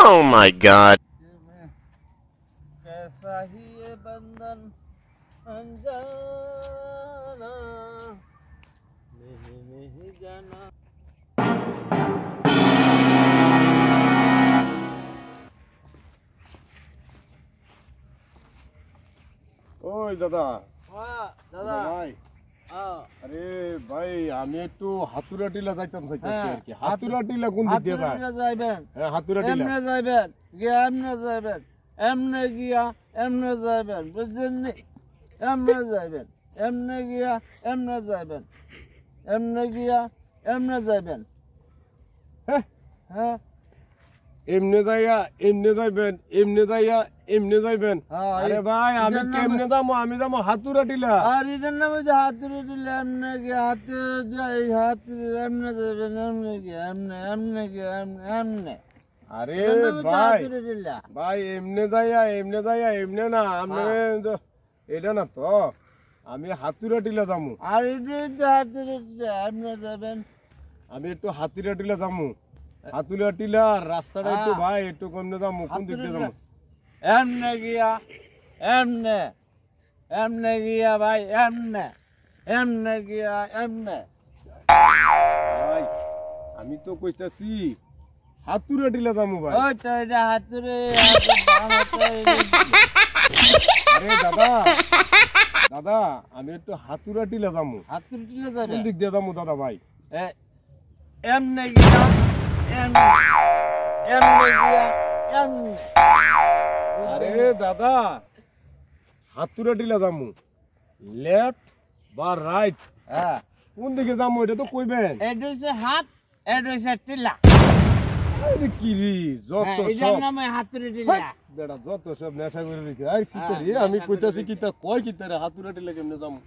Oh my God. कैसा ही ये बंधन अनजाना नहीं जाना। ওই দাদা দাদা ভাই আরে ভাই আমি একটু হাতুড়া টিলা যাইতাম চাইতেছি আর কি। হাতুড়া টিলা কোন দিক দিয়ে যায়? যাইবেন হ্যাঁ হাতুড়া টিলা এমনে যাইবেন গিয়া এমনে যাইবেন এমনে গিয়া এমনে যাইবেন বুঝছেন নি? এমনে যাইবেন এমনে গিয়া এমনে যাইবেন এমনে গিয়া এমনে যাইবেন। হ্যাঁ হ্যাঁ এমনে যাইয়া এমনে যাইবেন এমনে যাইয়া এমনে যাইবেন। হ্যাঁ, আরে ভাই আমি কেমনে যাবো? আমি যাবো হাতুড়া টিলা। আর এটার নামে যে হাতুড়ি দিলে এমনে গিয়া হাতে যাই হাতুড়ি এমনে যাইবেন এমনে গিয়া এমনে এমনে গিয়া এমনে এমনে। আরে এটার নামে যে ভাই হাতুড়ি দিলা। ভাই এমনে যাইয়া এমনে না আমি এটা না তো আমি হাতুড়া টিলা যাবো। আর এটা যে হাতুড়ি দিলে এমনে যাবেন। আমি একটু হাতুড়া টিলা যাবো। হাতুড়া টিলা রাস্তাটা একটু ভাই একটু কমনে যাবো। কোন দিক দিয়ে যাবো? এমনে গিয়া এমনে এমনে গিয়া ভাই এমনে এমনে গিয়া এমনে। ভাই আমি তো কইতাছি হাতুড়া টিলা যাবো ভাই। ওই তো এটা হাতুড়ি আরে দাদা দাদা আমি একটু হাতুড়া টিলা যাবো। হাতুড়ি দিলে কোন যাবে দিক দিয়ে যাবো দাদা ভাই? এমনে গিয়া এমনে এমনে গিয়া এমনে। আরে দাদা হাতুড়া টিলা যাবো লেফট বা রাইট হ্যাঁ কোন দিকে যাবো এটা তো কইবেন। এটা হচ্ছে হাত এটা হচ্ছে টিলা। আরে কি রে যত এটার সব নামে হাতুড়ি টিলা। বেটা যত সব নেশা করে রেখে আর কি করি আমি কইতাছি কি তা কয় কি তারে হাতুড়া টিলা কেমনে যাবো?